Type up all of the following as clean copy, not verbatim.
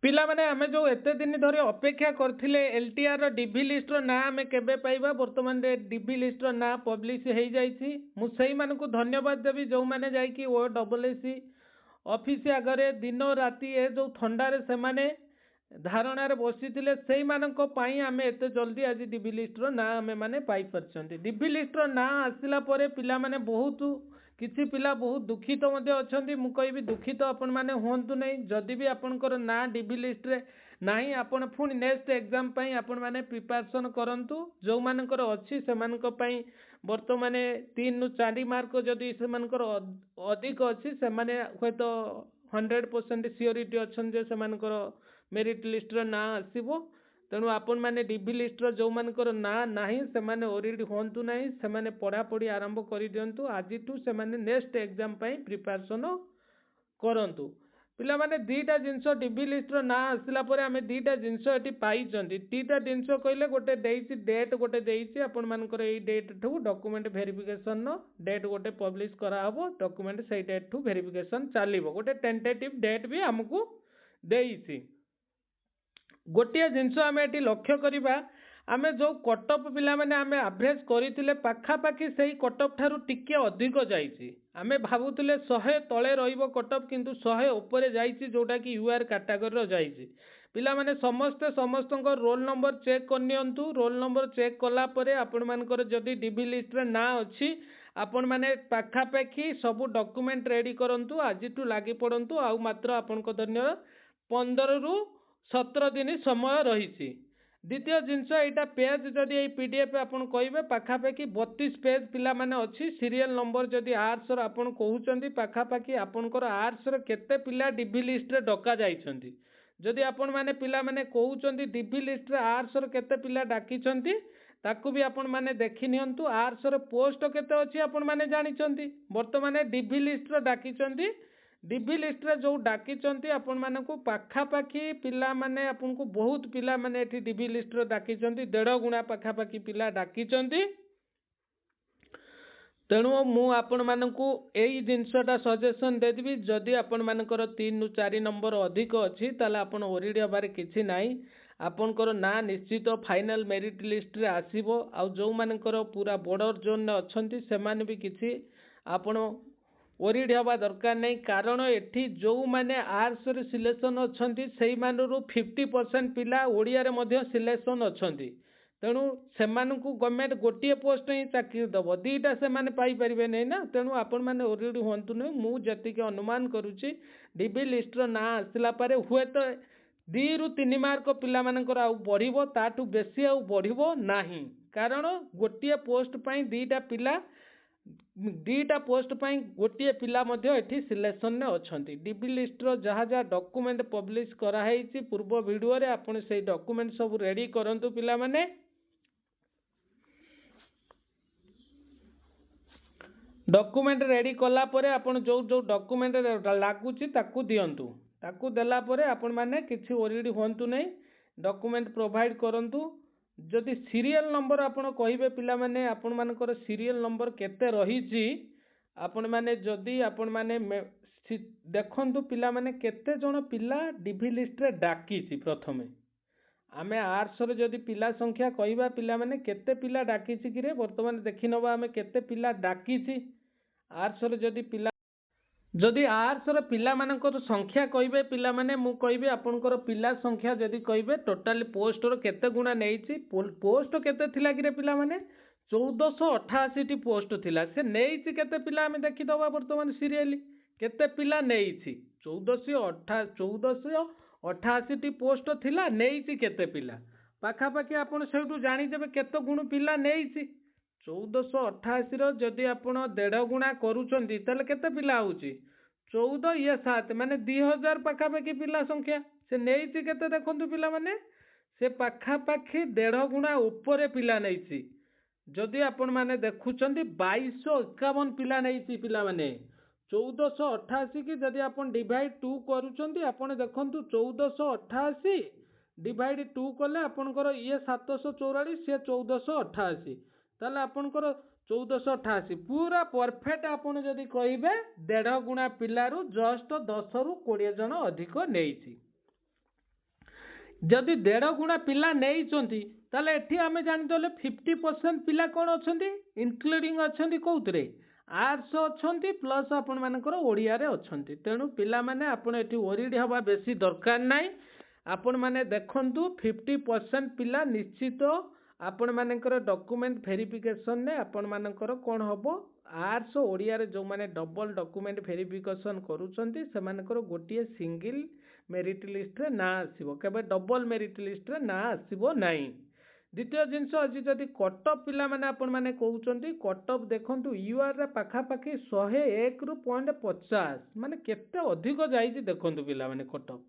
पिला माने आमे जो एते दिन धरी अपेक्षा करथिले एलटीआर डीबी लिस्ट रो ना आमे केबे पाइबा वर्तमान रे डीबी लिस्ट रो ना पब्लिश हेई जाईछि मु सेही मानकु धन्यवाद देबी जो माने जाई कि ओ डबल एसी ऑफिस आगरे दिन राति ए जो ठंडा रे से माने धारणा रे बसिथिले सेही मानक पई आमे एते जल्दी आज डीबी लिस्ट रो ना आमे माने पाई परछंती डीबी लिस्ट रो ना आसिला परे पिला माने बहुत किसी पिला बहुत दुखित मध्य अछंती मु कहबी दुखित आपण माने होंतु नै जदि भी आपनकर ना डीबी लिस्ट रे नाही आपण पुनी नेक्स्ट एग्जाम पई आपण माने प्रिपरेशन करंतु जो मानकर अछि से मानक पई वर्तमाने 3 नु 4 मार्क जदि से मानकर अधिक अछि से माने होय तो 100% सियोरिटी अछन जे से मानकर मेरिट लिस्ट रे ना आसीबो तेणु आपण माने डीबी लिस्ट रो जो मानकर ना नाही से माने ओरिड होंतु नाही से माने पढ़ा पढ़ी आरंभ करि दियंतु आजिठु से माने नेक्स्ट एग्जाम पई प्रिपरेशन करंतु पिला माने दीटा जिंस डीबी लिस्ट रो ना आसिला परे आमे दीटा जिंस एटी पाई चंदी दीटा जिंस कहले गोटे देइछि डेट गोटे देइछि आपण मानकर एई डेट ठु डॉक्यूमेंट वेरिफिकेशन नो डेट गोटे पब्लिश करा हबो डॉक्यूमेंट सेई डेट ठु वेरिफिकेशन चालिबो गोटे टेंटेटिव डेट भी हमकु देइछि गोटे जिनस आम ये लक्ष्य करवा आम जो कटअप पिला माने आम एवरेज करते पाखापाखि से कटअप ठारू टिके अधिक जाइए आम भावुले 100 तले रटअप किंतु 100 उपरे जाइए जोटा कि यूआर कैटेगरी जाइए पिला माने समस्ते समस्त रोल नंबर चेक करनियंतु रोल नंबर चेक कलापर आपण मानकर जदि डीबी लिस्ट रे ना अच्छी आपण माने पाखापाखि सब डॉक्यूमेंट रेडी करंतु आजिठू लागी पड़ंतु आउ मात्र आपण धन्य 15 रु 17 दिन समय रही द्वितीय जिनस यहाँ पेज जदि ये पीडीएफ आपन कहे पाखापाखि 32 पेज पिला माने अच्छी सीरियल नंबर जदि आर्ट्स आपन कहउचंदी पाखापाखि आपनकर आर्ट्स रे केते पिला डीबी लिस्ट रे डका जाइछंती जदि आपण माने पिला माने कहउचंदी डीबी लिस्ट रे आर्ट्स रे केते पिला डाकिछंती ताकू भी आपण माने देखि नियंतु आर्ट्स रे पोस्ट केते अछि आपण माने जानिछंती वर्तमान डीबी लिस्ट रे डाकिछंती डीबी लिस्ट रे जो डाकिचंती आपण मानकु पाखापाखि पिला माने आपन को बहुत पिला माने एठी डीबी लिस्ट रे डाकिचंती 1.5 गुणा पाखापाखि पिला डाकिचंती तेणु मु आपण मानकु एई जिनसटा सजेशन देबी जदि आपण मानकर 3 नु 4 नंबर अधिक अछि ताले आपण ओरिडी बारे किछि नाही आपनकर ना निश्चित फाइनल मेरिट लिस्ट रे आसीबो आ जो मानकर पूरा बॉर्डर जोन अछंती से माने भी किछि आपण ओरिड हवा दरकार नहीं कारण एठी जो माने आर्ट्स रे सिलेक्शन अछंती सेही मानरु 50% पिला ओडिया रे मध्य सिलेक्शन अछंती तेणु से गवर्नमेंट गोटे पोस्ट ही चाकरी दब दीटा से माने पाई परिबे नहीं ना तेणु आपण माने ओरिड होंतु नहीं मु जति के अनुमान करूची डीबी लिस्ट रो ना आसिला पारे हुए तो 2 रु 3 मार्क पिला मानकर आउ बढ़िबो ताटू बेसी आउ बढ़िबो नाही कारण गोटे पोस्ट पई दीटा पिला दीटा पोस्ट पाई गोटे पिला मध्य एठी सिलेक्शन ने अछंती डीबी लिस्ट रो जहा जहा डॉक्यूमेंट पब्लिश करा हेची पूर्व वीडियो रे आपण से डॉक्यूमेंट सब रेडी करंतु पिला माने डॉक्यूमेंट रेडी कला परे आपण जो जो डॉक्यूमेंट लागुची ताकू दियंतु ताकू देला परे आपण माने किछि ओरिडी होंतु नै डॉक्यूमेंट प्रोवाइड करंतु जदि सीरियल नंबर आपण कहिबे पिला माने आपण मानकर सीरियल नंबर केते रहिची आपण माने जदि आपण माने देखंतु पिला माने केते जण पिला डीबी लिस्ट रे डाकीची प्रथमे आमे आर्ट्स रे जदि पिला संख्या कहिबा पिला माने केते पिला डाकीची कि रे वर्तमान देखि नबा आमे केते पिला डाकीची आर्ट्स रे जदि पिला जदि आर्ट्स रे पिला मानकर संख्या कहिबे पिला माने मु कहिबे आपनकर पिला संख्या जदि कहिबे टोटल पोस्ट रो केते गुणा नेइची पोस्ट केते थिला कि रे पिला माने 1488 टी पोस्ट थिला से नेइची केते पिला आमे देखि दबा वर्तमान सीरियली केते पिला नेइची 1488 टी पोस्ट थिला नेइची केते पिला पाखा पाखी आपण सेठू जानि देबे केते गुण पिला नेइची 1488 रो जदि आपण 1.5 गुणा करूचंती तले केते पिला आउची 14 या 7 माने 2000 पाखा पाखी पिला संख्या से नेइची केते देखंतु पिला माने से पाखा पाखी 1.5 गुणा ऊपर पिला नेइची जदि आपण माने देखुचंती 2251 पिला नेइची पिला माने 1488 की जदि आपण डिवाइड 2 करूचंती आपण देखंतु 1488 डिवाइड 2 कले आपनकर ये 744 से 1488 ताले आपनकर 1488 पूरा परफेक्ट आपण जदि कहिबे 1.5 गुणा पिलारू जस्ट 10 रु 20 जन अधिक नेइची जदि 1.5 गुणा पिला नहीं ताले एठी आमे जानिदेले 50% पिला कौन अच्छी इनक्लूडिंग अच्छी कौतरे आर्ट्स अच्छी प्लस आपण मानकर ओडिया रे अच्छी तेणु पिला माने आपण एठी ओरिड हवा बेसी दरकार नाही आपण माने देखंतु 50% पिला निश्चित आपण मानकर डॉक्यूमेंट वेरिफिकेशन ने आपण मानकर कौन हबो आर्ट्स ओडिया रे जो माने डबल डॉक्यूमेंट वेरिफिकेशन करूछंती से मानकर गोटिए सिंगल मेरिट लिस्ट रे ना आसीबो केबे डबल मेरिट लिस्ट रे ना आसीबो नाही। द्वितीय जिनस अच्छी जदि कटअप पिला माने आपण माने कहउचंती कटअप देखंतु यूआर रे पाखा पाखी 101 रु 50 माने केते अधिक जाईची देखंतु पिला माने कटअप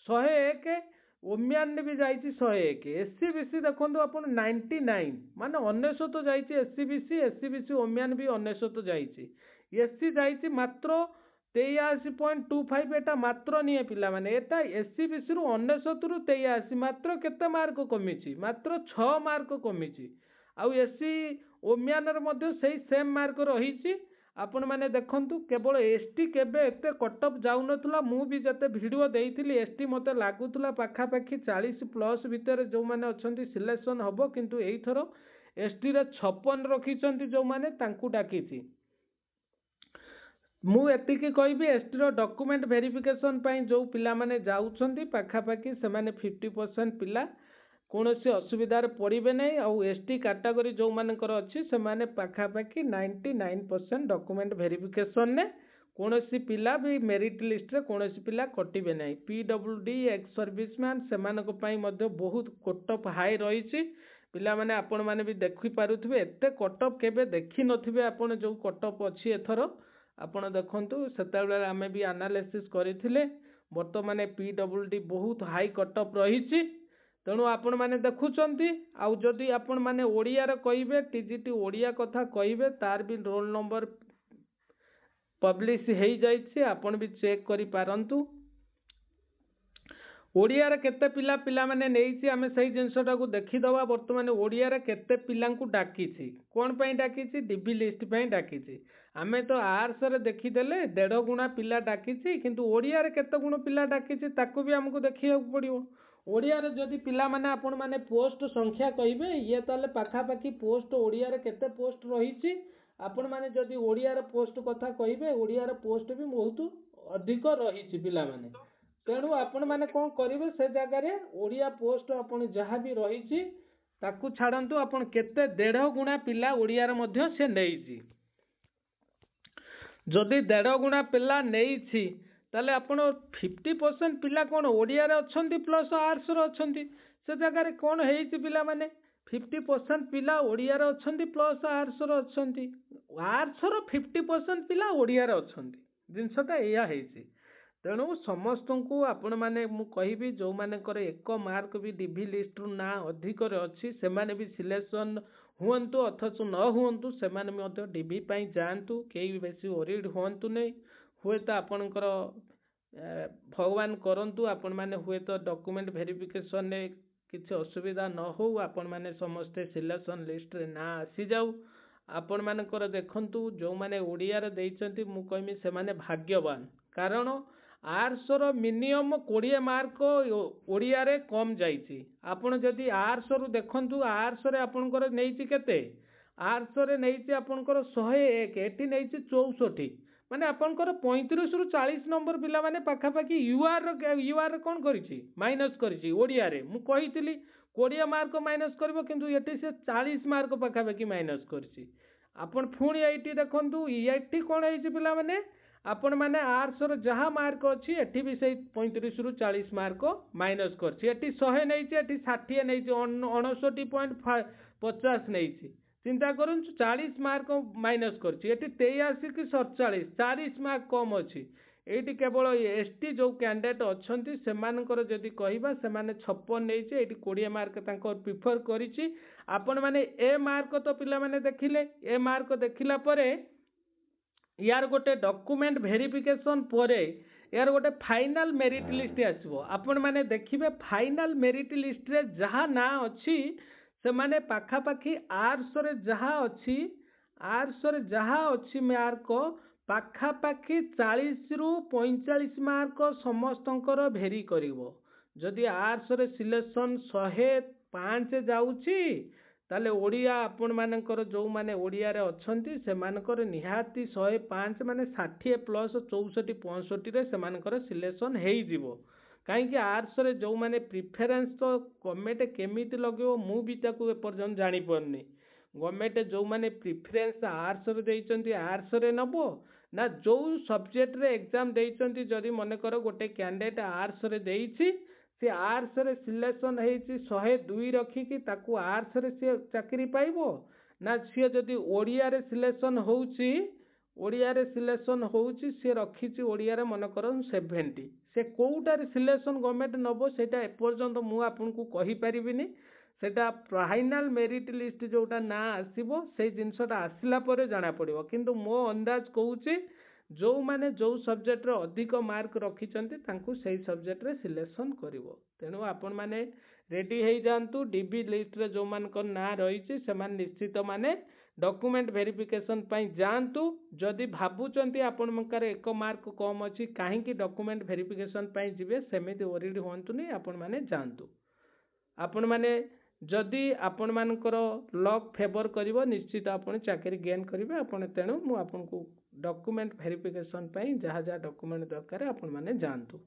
101 ओमियान ने भी जाईची 101 एससीबीसी देखंतु आपण 99 माने 99 जाईची एससीबीसी ओमियान भी 99 जाईची एससी जाईची मात्र 83.25 एटा मात्र नहीं पिला माने एटा एससीबीसी रु 99 रु 83 मात्र केते मार्क कमिची मात्र 6 मार्क कमिची आउ एससी ओमियान रे मध्ये सेही सेम मार्क रहिची आपण माने देखंतु केवल एसटी केबे एते कटअप जाउ नथला मु भी जते वीडियो देइथिली एसटी मते लागुतला पाखा पाखी 40 प्लस भीतर जो माने अछंती सिलेक्शन हबो किंतु एई थरो एसटी रे 56 रखिचंती जो माने तांकू डाकीची मु एतिकी कहबी एसटी रो डॉक्यूमेंट वेरिफिकेशन पई जो पिला माने जाउछंती पाखा पाखी से माने 50% पिला कोनोसी असुविधार पड़िबे नै आउ एसटी कैटेगरी जो मानकर अछि से माने पाखा पाखी 99% डॉक्यूमेंट वेरिफिकेशन ने कोनोसी पिला भी मेरिट लिस्ट रे कोनोसी पिला कटिबे नै पीडब्ल्यूडी एक्स सर्विसमैन से मानको पई मध्ये बहुत कटअप हाई रहिछि पिला माने आपण माने भी देखि पारुथबे एते कटअप केबे देखि नथिबे आपण जो कटअप अछि एथरो आपण देखंतु सेतेबेले आमे भी एनालिसिस करिथिले वर्तमान पीडब्ल्यूडी बहुत हाई कटअप रहिछि तेणु आपण माने देखुचंती आउ जदि आपण माने ओडिया रे कहिबे टीजीटी ओडिया कथा कहिबे तार भी रोल नंबर पब्लिश हेई जाइछि आपण भी चेक करि पारंतु ओडिया रे केते पिला पिला माने नेइछि आमे सही जिंसटा को देखि दवा वर्तमान ओडिया रे केते पिलांकु डाकिछि कोन पई डाकिछि डीबी लिस्ट पई डाकिछि आमे तो आर्ट्स रे देखि देले 1.5 गुणा पिला डाकिछि किंतु ओडिया रे केते गुण पिला डाकिछि ताकू भी हमकु देखिया पड़िबो ओडिया रे जदि पिला माने आपण माने पोस्ट संख्या कहिबे ये ताले पाखा पाखी पोस्ट ओडिया रे केते पोस्ट रहिछि आपण माने जदि ओडिया रे पोस्ट कथा कहिबे ओडिया रे पोस्ट भी बहुत अधिक रहिछि पिला माने तेणु आपण माने कौन करेंगे से जगह रे ओडिया पोस्ट आपण जहाँ भी रही ताकू छाड़ू आपण केते 1.5 गुणा पिला ओडिया रे मध्य से नहीं जदि 1.5 गुणा पिला नहीं ताले आपण 50% पिला कौन ओडिया रे अछंती प्लस आर्ट्स रो अछंती से जगह रे कौन हेइछि पिला माने 50% पिला ओडिया रे अछंती प्लस आर्ट्स रो अछंती आर्ट्स रो 50% पिला ओडिया रे अछंती जिनसटा एया हेइछि तेणु समस्त को आपण माने मु कहिबी जो मानकर 1 मार्क भी डीबी लिस्ट ना अधिक अच्छी से माने भी सिलेक्शन हुंतु अथच न हुंतु से माने मध्य डीबी पई जानतु केही बेसी ओरिड हुंतु नै हुए तो आपणकर भगवान करंतु आपण माने हुए तो डॉक्यूमेंट वेरिफिकेशन ने किसी असुविधा न हो आपण माने समस्ते सिलेक्शन लिस्ट रे ना आसी जाऊ आपण मानकर देखंतु जो माने ओडिया रे देइचंती मु कहमी से माने भाग्यवान कारण आर्ट्स रो मिनिमम 20 मार्क ओडिया रे कम जाइछि आपण जदि आर्ट्स रु देखंतु आर्ट्स रे आपनकर नेइछि केते आर्ट्स रे नेइछि आपनकर 101 एटी नेइछि 64 माने आपनकर 35 रु 40 नंबर पिला माने पाखा पाखी यूआर कोन करिछि माइनस करिछि ओडिया रे मु कहितली 20 मार्क माइनस करबो किंतु एटी से 40 मार्क पाखा पाखी माइनस करिछि आपण फुणी एटी देखंतु एटी कोन हेइछि पिला माने आपण माने आर्ट्स रो जहा मार्क अछि एठी भी से 35 रु 40 मार्क माइनस करछि एठी 100 नैछि एठी 60 नैछि 59.50 नैछि चिंता करन 40 मार्क माइनस करछि एठी 83 कि 47 40 मार्क कम अछि एठी केवल एसटी जो कैंडिडेट अछंती से मानकर जदी कहिबा से माने 56 नैछि एठी 20 मार्क तांको प्रिफर करिछि आपण माने ए मार्क तो पिला माने देखिले ए मार्क देखिला परे यार गोटे डॉक्यूमेंट वेरिफिकेशन परे यार गोटे फाइनल मेरिट लिस्ट आसबो आपण माने देखिबे फाइनल मेरिट लिस्ट रे जहा ना अछि से माने पाखा पाखी आर्ट्स रे जहा अछि मार्क पाखा पाखी 40 रु 45 मार्क समस्तंकर भेरी करिवो जदि आर्ट्स रे सिलेक्शन 105 जाउची ताले ओडिया आपण मानकर जो माने ओडिया रे अछंती से मानकर निहाती 105 माने 60 प्लस 64 65 रे से मानकर सिलेक्शन हेई जीवो कहीं आर्ट्स रे जो माने प्रिफरेंस तो गवर्नमेंट केमिति लगेबो मु भी ताकू एपर्यंत जानी परनी गवर्नमेंट जो माने प्रिफरेंस आर्ट्स रे देइचंती आर्ट्स रे नबो ना जो सब्जेक्ट रे एग्जाम देइचंती जदि मने करो गोटे कैंडिडेट आर्ट्स रे देइची से आर्ट्स रे सिलेक्शन हेइची 102 रखिकी ताकू आर्ट्स रे से चाकरी पाइबो ना सी जदि ओडिया रे सिलेक्शन होउची ओडिया रे सिलेक्शन होउची से रखिची ओडिया रे मन करो 70 से कोउटार सिलेक्शन गवर्नमेंट नबो सेटा एपर्यंत मु आपनको कहि परिबिनी सेटा फाइनल मेरिट लिस्ट जोटा ना आसीबो से जिनसटा आसिला परे जाना पड़िबो किंतु मो अंदाज कहूची जो माने जो सब्जेक्ट रे अधिक मार्क रखिचंती तांकू सेही सब्जेक्ट रे सिलेक्शन करिवो तेनु आपण माने रेडी हेई जांतु डीबी लिस्ट रे जो मान को ना रहिची से मान निश्चित माने डॉक्यूमेंट वेरिफिकेशन पई जांतु जदि भाबुचंती आपण मंकर एक मार्क कम अछि काहे कि डॉक्यूमेंट वेरिफिकेशन पई जिवे सेमिति ओरिड होंतुनी आपण माने जांतु आपण माने जदि आपण मानकर लक फेवर करिवो निश्चित आपण चाकरी गेन करिवे आपण तेनु मु आपनको डॉक्यूमेंट वेरिफिकेशन पई जहा जहा डॉक्यूमेंट दरकार आपण माने जानतु।